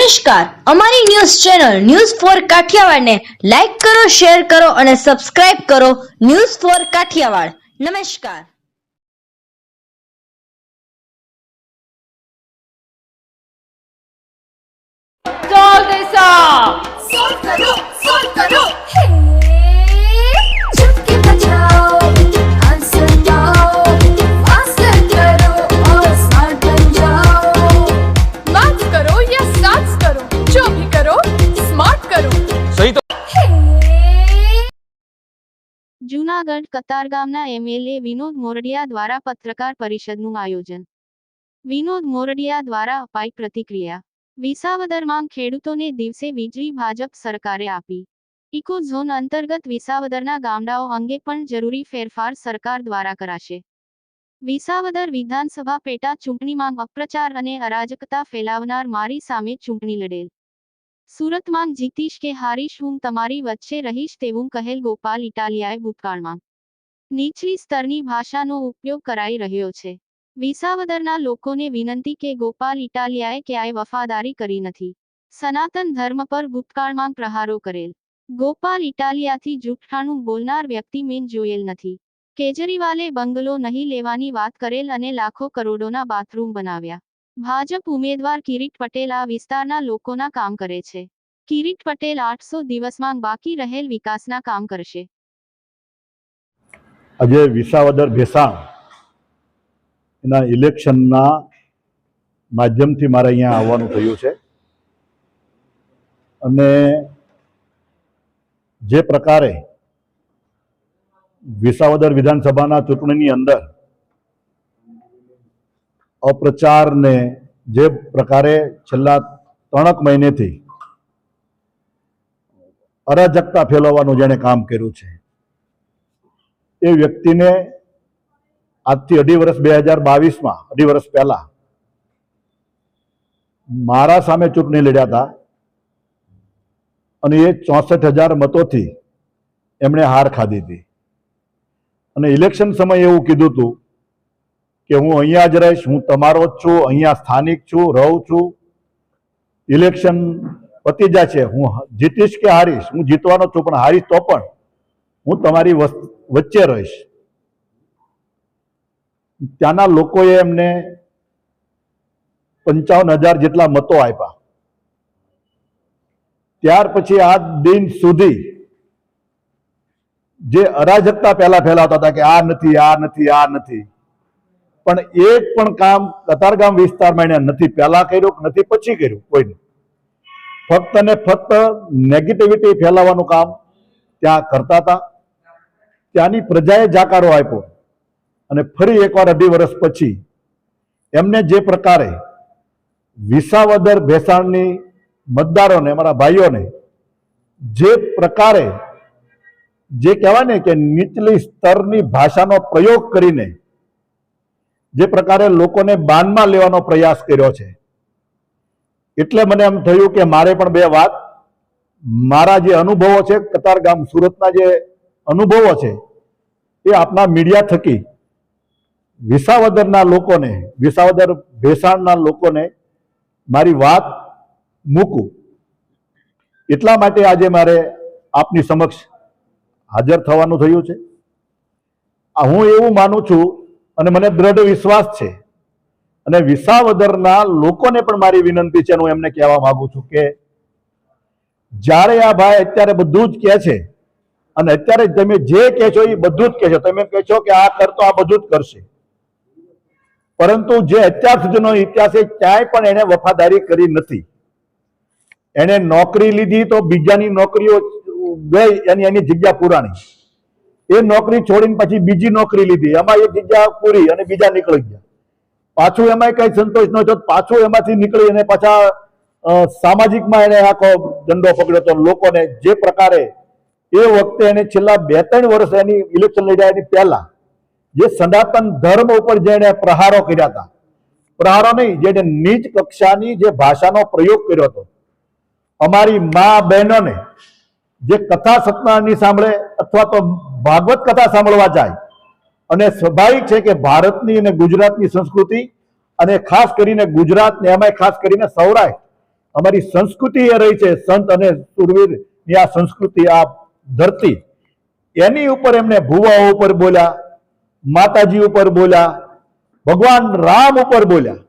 નમસ્કાર, અમારી news channel news for Kathiawad ને લાઈક કરો, શેર કરો અને સબસ્ક્રાઇબ કરો. News for Kathiawad. નમસ્કાર. Solve this up! Solve करो, hey! चुटकी बजाओ, आंसर पाओ, आंसर करो और स्मार्ट बन जाओ. Maths करो या stats करो, जो भी करो, smart करो. सही तो Hey! જૂનાગઢ કતારગામના એમએલએ વિનોદ મોરડિયા દ્વારા પત્રકાર પરિષદનું આયોજન. વિનોદ મોરડિયા દ્વારા અપાઈ પ્રતિક્રિયા. વિસાવદરમાં ખેડૂતોને દિવસે વીજળી ભાજપ સરકારે આપી. ઇકો ઝોન અંતર્ગત વિસાવદરના ગામડાઓ અંગે પણ જરૂરી ફેરફાર સરકાર દ્વારા કરાશે. વિસાવદર વિધાનસભા પેટા ચૂંટણીમાં અપપ્રચાર અને અરાજકતા ફેલાવનાર મારી સામે ચૂંટણી લડેલ. સુરતમાં જીતીશ કે હારીશ, હું તમારી વચ્ચે રહીશ તેવું કહેલ ગોપાલ ઇટાલિયાએ ભૂતકાળમાં નીચલી સ્તરની ભાષાનો ઉપયોગ કરાઈ રહ્યો છે. વિસાવદરના લોકોને વિનંતી કે ગોપાલ ઇટાલિયાએ ક્યાંય વફાદારી કરી નથી. સનાતન ધર્મ પર ભૂતકાળમાં પ્રહારો કરેલ. ગોપાલ ઇટાલિયાથી જૂઠાણું બોલનાર વ્યક્તિ મેં જોયેલ નથી. કેજરીવાલે બંગલો નહીં લેવાની વાત કરેલ અને લાખો કરોડોના બાથરૂમ બનાવ્યા. ભાજપ ઉમેદવાર કિરીટ પટેલ આ વિસ્તારના લોકોના કામ કરે છે. કિરીટ પટેલ 800 દિવસમાં બાકી રહેલ વિકાસના કામ કરશે. આજે વિસાવદર ભેસાણ એના ઇલેક્શનના માધ્યમથી મારે અહીંયા આવવાનું થયું છે અને જે પ્રકારે વિસાવદર વિધાનસભાના ચૂંટણીની અંદર અપ્રચારને જે પ્રકારે છેલ્લા 3 મહિનેથી અરાજકતા ફેલાવવાનું જેણે કામ કર્યું છે એ વ્યક્તિને આજથી 2.5 વર્ષ 2022માં 2.5 વર્ષ પહેલા મારા સામે ચૂંટણી લડ્યા હતા અને એ 64,000 મતોથી એમણે હાર ખાધી હતી અને ઇલેક્શન સમયે એવું કીધું હતું કે હું અહીંયા જ રહીશ, હું તમારો જ છું, અહીંયા સ્થાનિક છું, રહું છું, ઇલેક્શન પતી જાય છે, હું જીતીશ કે હારીશ, હું જીતવાનો છું પણ હારીશ તો પણ હું તમારી વચ્ચે રહીશ. ત્યાંના લોકોએ એમને 55,000 જેટલા મતો આપ્યા. ત્યાર પછી આ દિન સુધી જે અરાજકતા પહેલા ફેલાવતા હતા કે આ નથી, આ નથી, આ નથી, પણ એક પણ કામ કતારગામ વિસ્તારમાં એને નથી પહેલા કર્યું, નથી પછી કર્યું કોઈને. ફક્ત ને ફક્ત નેગેટિવિટી ફેલાવવાનું કામ ત્યાં કરતા હતા. ત્યાંની પ્રજાએ જાકારો આપ્યો અને ફરી એકવાર 2.5 વર્ષ પછી એમને જે પ્રકારે વિસાવદર ભેસાણની મતદારોને, અમારા ભાઈઓને જે પ્રકારે જે કહેવાય ને કે નીચલી સ્તરની ભાષાનો પ્રયોગ કરીને જે પ્રકારે લોકોને બાનમાં લેવાનો પ્રયાસ કર્યો છે, એટલે મને એમ થયું કે મારે પણ 2 વાત મારા જે અનુભવો છે, કતારગામ સુરતના જે અનુભવો છે એ આપના મીડિયા થકી વિસાવદરના લોકોને, વિસાવદર ભેસાણના લોકોને મારી વાત મૂકું. એટલા માટે આજે મારે આપની સમક્ષ હાજર થવાનું થયું છે. હું એવું માનું છું અને મને દ્રઢ વિશ્વાસ છે અને વિસાવદરના લોકોને પણ મારી વિનંતી છે, હું એમને કહેવા માંગુ છું કે જ્યારે આ ભાઈ અત્યારે બધું જ કહે છે અને અત્યારે તમે જે કહે છો એ બધું જ કહે છો, તમે કહે છો કે આ કરતો આ બધું જ કરશે, પરંતુ જે અત્યાર સુધીનો ઇતિહાસ ક્યાંય પણ એને વફાદારી કરી નથી. એને નોકરી લીધી તો બીજાની નોકરીઓ ગઈ, એની જગ્યા પુરાણી. એ નોકરી છોડીને પછી બીજી નોકરી લીધી, એમાં એ જગ્યા પૂરી અને બીજા નીકળી ગયા. પાછું એમાં કઈ સંતોષ ન થયો, પાછું એમાંથી નીકળી અને પાછા સામાજિકમાં એને આખો દંડો પકડ્યો હતો લોકોને. જે પ્રકારે એ વખતે એને છેલ્લા 2-3 વર્ષ એની ઇલેક્શન લડ્યા એની પહેલા જે સનાતન ધર્મ ઉપર જેને પ્રહારો કર્યા હતા, પ્રહારો નહીં, જેને નીચ કક્ષાની જે ભાષાનો પ્રયોગ કર્યો હતો, અમારી મા બહેનોને જે કથા સત્સંગની સાંભળે અથવા તો ભાગવત કથા સાંભળવા જાય અને સ્વાભાવિક છે કે ભારતની અને ગુજરાતની સંસ્કૃતિ અને ખાસ કરીને ગુજરાતને, એમાં ખાસ કરીને સૌરાષ્ટ્ર અમારી સંસ્કૃતિ એ રહી છે, સંત અને સુરવીરની આ સંસ્કૃતિ, આ ધરતી, એની ઉપર એમને ભુવાઓ ઉપર બોલ્યા, માતાજી ઉપર બોલ્યા, ભગવાન રામ ઉપર બોલ્યા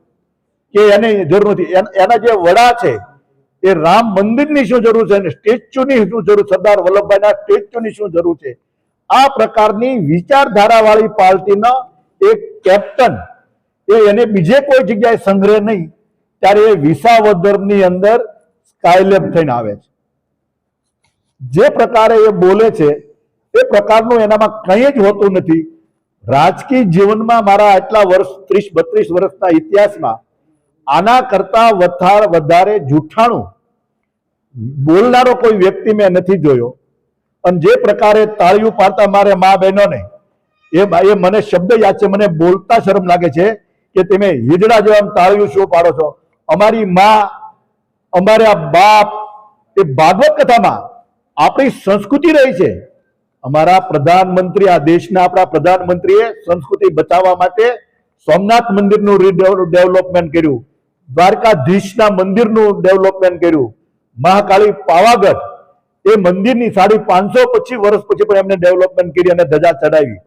કે એને જરૂર નથી. એના જે વડા છે એ રામ મંદિરની શું જરૂર છે અને સ્ટેચ્યુની શું જરૂર, સરદાર વલ્લભભાઈના સ્ટેચ્યુની શું જરૂર છે? આ પ્રકારની વિચારધારા વાળી પાર્ટીનો એક કેપ્ટન એને બીજે કોઈ જગ્યાએ સંગ્રહ નહીં, ત્યારે એ વિસાવદરની અંદર સ્કાયલેબ થઈને આવે છે. જે પ્રકારે એ બોલે છે એ પ્રકારનું એનામાં કંઈ જ હોતું નથી. રાજકીય જીવનમાં મારા આટલા વર્ષ 30-32 વર્ષના ઇતિહાસમાં આના કરતા વધારે જૂઠાણું બોલનારો કોઈ વ્યક્તિ મેં નથી જોયો. અને જે પ્રકારે તાળીઓ પાડતા મારે મા બહેનોને એ મને શબ્દ યાદ છે, મને બોલતા શરમ લાગે છે કે તમે હિજડા જેવા તાળીઓ શું પાડો છો? અમારી મા, અમારા બાપ, એ ભાગવત કથામાં આપણી સંસ્કૃતિ રહી છે. અમારા પ્રધાનમંત્રી, આ દેશના આપણા પ્રધાનમંત્રીએ સંસ્કૃતિ બચાવવા માટે સોમનાથ મંદિરનું રીડેવલપમેન્ટ કર્યું, દ્વારકાધીશના મંદિરનું ડેવલપમેન્ટ કર્યું, મહાકાળી પાવાગઢ એ મંદિરની 550 વર્ષ પછી પણ એમને ડેવલપમેન્ટ કરી અને ધજા ચડાવી.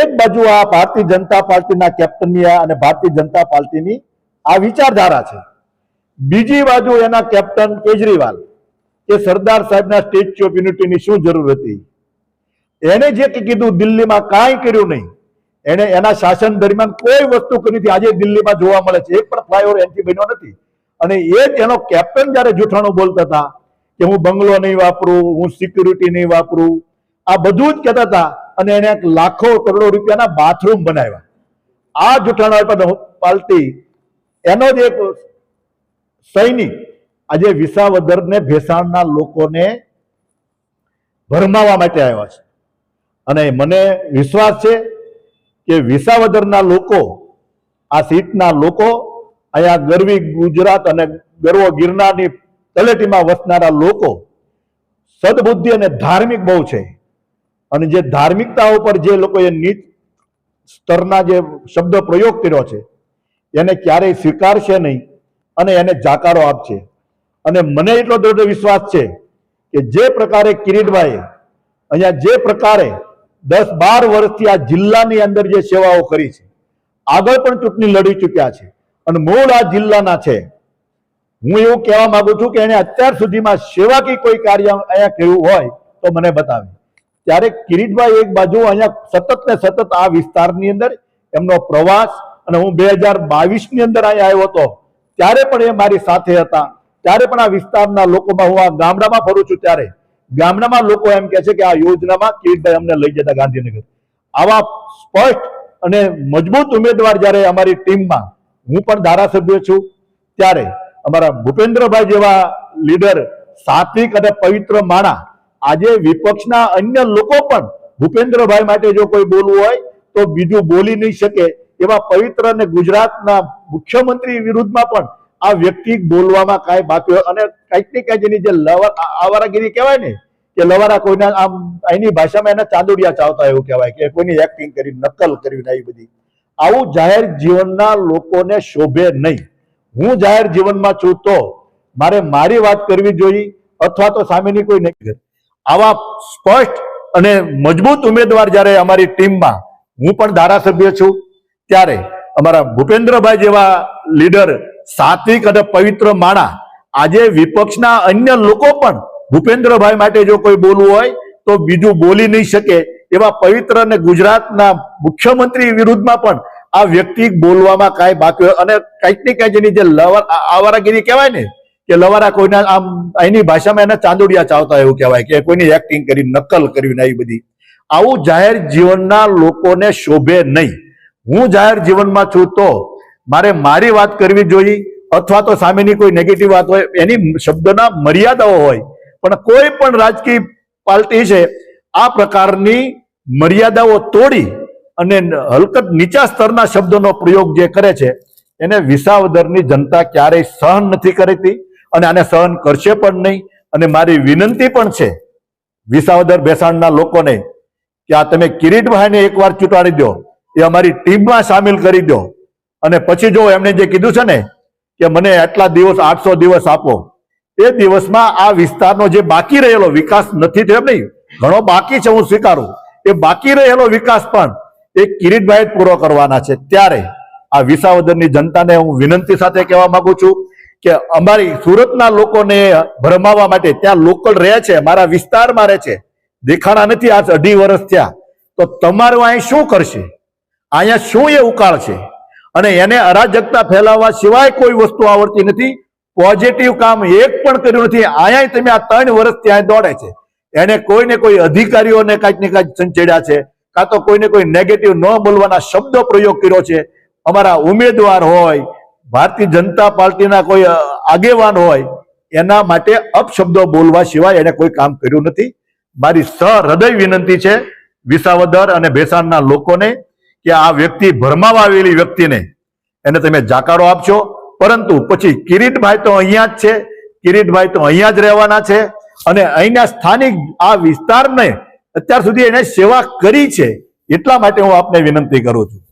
એક બાજુ આ ભારતીય જનતા પાર્ટીના કેપ્ટનની અને ભારતીય જનતા પાર્ટીની આ વિચારધારા છે, બીજી બાજુ એના કેપ્ટન કેજરીવાલ કે સરદાર સાહેબના સ્ટેચ્યુ ઓફ યુનિટીની શું જરૂર હતી? એને જે કીધું દિલ્હીમાં કાંઈ કર્યું નહીં. એને એના શાસન દરમિયાન કોઈ વસ્તુ કરી નથી. આજે દિલ્હીમાં જોવા મળે છે એક પણ ફ્લાયઓવર એન્ટ્રી બન્યો નથી. અને એ જ એનો કેપ્ટન જયારે જૂઠાણું બોલતા હતા કે હું બંગલો નહીં વાપરું, હું સિક્યુરિટી નહીં વાપરું, આ બધું જ કહેતા હતા. અને એને લાખો કરોડો રૂપિયાના બાથરૂમ બનાવ્યા. આ જૂઠાણા પાર્ટી એનો જ એક સૈનિક આજે વિસાવદરને ભેસાણના લોકોને ભરમાવા માટે આવ્યા છે. અને મને વિશ્વાસ છે કે વિસાવદરના લોકો, આ સીટના લોકો, અહીંયા ગરવી ગુજરાત અને ગરવો ગિરનારની તળેટીમાં વસનારા લોકો સદબુદ્ધિ અને ધાર્મિક બહુ છે. અને જે ધાર્મિકતા ઉપર જે લોકોએ નીચ સ્તરના જે શબ્દ પ્રયોગ કર્યો છે એને ક્યારેય સ્વીકારશે નહીં અને એને જાકારો આપશે. અને મને એટલો દૃઢ વિશ્વાસ છે કે જે પ્રકારે કિરીટભાઈએ અહીંયા જે પ્રકારે 10-12 વર્ષથી આ જિલ્લાની અંદર જે સેવાઓ કરી છે, આગળ પણ ચૂંટણી લડી ચૂક્યા છે અને મૂળ આ જિલ્લાના છે. હું એવું કહેવા માંગુ છું કે એને અત્યાર સુધીમાં સેવાકીય કોઈ કાર્ય અહીંયા કર્યું હોય તો મને બતાવે. ત્યારે કિરીટભાઈ એક બાજુ અહીંયા સતત ને સતત આ વિસ્તારની અંદર એમનો પ્રવાસ, અને હું 2022ની અંદર અહીંયા આવ્યો હતો ત્યારે પણ એ મારી સાથે હતા. ત્યારે પણ આ વિસ્તારના લોકોમાં, હું આ ગામડામાં ફરું છું ત્યારે ગામડામાં લોકો એમ કહે છે કે આ યોજનામાં કિરીટભાઈ અમને લઈ જતા ગાંધીનગર. આવા સ્પષ્ટ અને મજબૂત ઉમેદવાર જ્યારે અમારી ટીમમાં, હું પણ ધારાસભ્ય છું, ત્યારે અમારા ભૂપેન્દ્રભાઈ જેવા લીડર, સાત્વિક અને પવિત્ર માણા, આજે વિપક્ષના અન્ય લોકો પણ ભૂપેન્દ્રભાઈ માટે જો કોઈ બોલવું હોય તો બીજું બોલી નહીં શકે એવા પવિત્ર અને ગુજરાતના મુખ્યમંત્રી વિરુદ્ધમાં પણ આ વ્યક્તિ બોલવામાં કાંઈ બાકી હોય. અને કંઈક ને કંઈક એની જે આવારાગીરી કહેવાય ને, કે લવારા કોઈના આમ અહીંની ભાષામાં એના ચાંદોડિયા ચાવતા એવું કહેવાય કે કોઈની એક્ટિંગ કરી, નકલ કરી, આવી બધી, આવું જાહેર જીવનના લોકોને શોભે નહીં. હું જાહેર જીવનમાં છું તો મારે મારી વાત કરવી જોઈએ અથવા તો સામેની કોઈ નહીં. આવા સ્પષ્ટ અને મજબૂત ઉમેદવાર જ્યારે અમારી ટીમમાં, હું પણ ધારાસભ્ય છું, ત્યારે અમારા ભૂપેન્દ્રભાઈ જેવા લીડર, સાત્વિક અને પવિત્ર માણા, આજે વિપક્ષના અન્ય લોકો પણ ભૂપેન્દ્રભાઈ માટે જો કોઈ બોલવું હોય તો બીજું બોલી નહીં શકે એવા પવિત્ર અને ગુજરાતના મુખ્યમંત્રી વિરુદ્ધમાં પણ આ વ્યક્તિ બોલવામાં કાંઈ બાકી હોય. અને કંઈક ને કંઈક એની જે આવારાગીરી કહેવાય ને, કે લવારા કોઈના આમ અહીંની ભાષામાં એના ચાંદોડિયા ચાવતા એવું કહેવાય કે કોઈની એક્ટિંગ કરી, નકલ કરી, આવી બધી, આવું જાહેર જીવનના લોકોને શોભે નહીં. હું જાહેર જીવનમાં છું તો મારે મારી વાત કરવી જોઈએ અથવા તો સામેની કોઈ નેગેટિવ વાત હોય એની શબ્દના મર્યાદાઓ હોય. પણ કોઈ પણ રાજકીય પાર્ટી છે આ પ્રકારની મર્યાદાઓ તોડી અને હલકત નીચા સ્તરના શબ્દોનો પ્રયોગ જે કરે છે એને વિસાવદરની જનતા ક્યારેય સહન નથી કરતી અને આને સહન કરશે પણ નહીં. અને મારી વિનંતી પણ છે વિસાવદર ભેસાણના લોકોને કે આ તમે કિરીટભાઈને એકવાર ચૂંટાડી દો, એ અમારી ટીમમાં સામેલ કરી દો, અને પછી જો એમણે જે કીધું છે ને કે મને આટલા દિવસ 800 દિવસ આપો, એ દિવસમાં આ વિસ્તારનો જે બાકી રહેલો વિકાસ નથી થયો, નહીં ઘણો બાકી છે, હું સ્વીકારું, એ બાકી રહેલો વિકાસ પણ એ કિરીટભાઈ જ પૂરો કરવાના છે. ત્યારે આ વિસાવદરની જનતાને હું વિનંતી સાથે કહેવા માંગુ છું કે અમારી સુરતના લોકોને ભરમાવવા માટે, ત્યાં લોકલ રહે છે, મારા વિસ્તારમાં રહે છે, દેખાણા નથી આજ 2.5 વર્ષ થયા, તો તમારું અહીં શું કરશે, અહીંયા શું એ ઉકાળ છે? અને એને અરાજકતા ફેલાવવા સિવાય કોઈ વસ્તુ આવડતી નથી. પોઝિટિવ કામ એક પણ કર્યું નથી. અહીંયા તમે આ 3 વર્ષ ત્યાં દોડે છે. એને કોઈને કોઈ અધિકારીઓને કાંઈક ને કાંઈક સંચેડ્યા છે, કાં તો કોઈને કોઈ નેગેટિવ ન બોલવાના શબ્દો પ્રયોગ કર્યો છે. અમારા ઉમેદવાર હોય, ભારતીય જનતા પાર્ટીના કોઈ આગેવાન હોય, એના માટે અપશબ્દો બોલવા સિવાય એને કોઈ કામ કર્યું નથી. મારી સહૃદય વિનંતી છે વિસાવદર અને ભેસાણના લોકોને કે આ વ્યક્તિ ભરમાવા આવેલી વ્યક્તિને એને તમે જાકારો આપશો. પરંતુ પછી કિરીટભાઈ તો અહીંયા જ છે, કિરીટભાઈ તો અહીંયા જ રહેવાના છે અને અહીંના સ્થાનિક આ વિસ્તારને અત્યાર સુધી એને સેવા કરી છે, એટલા માટે હું આપને વિનંતી કરું છું.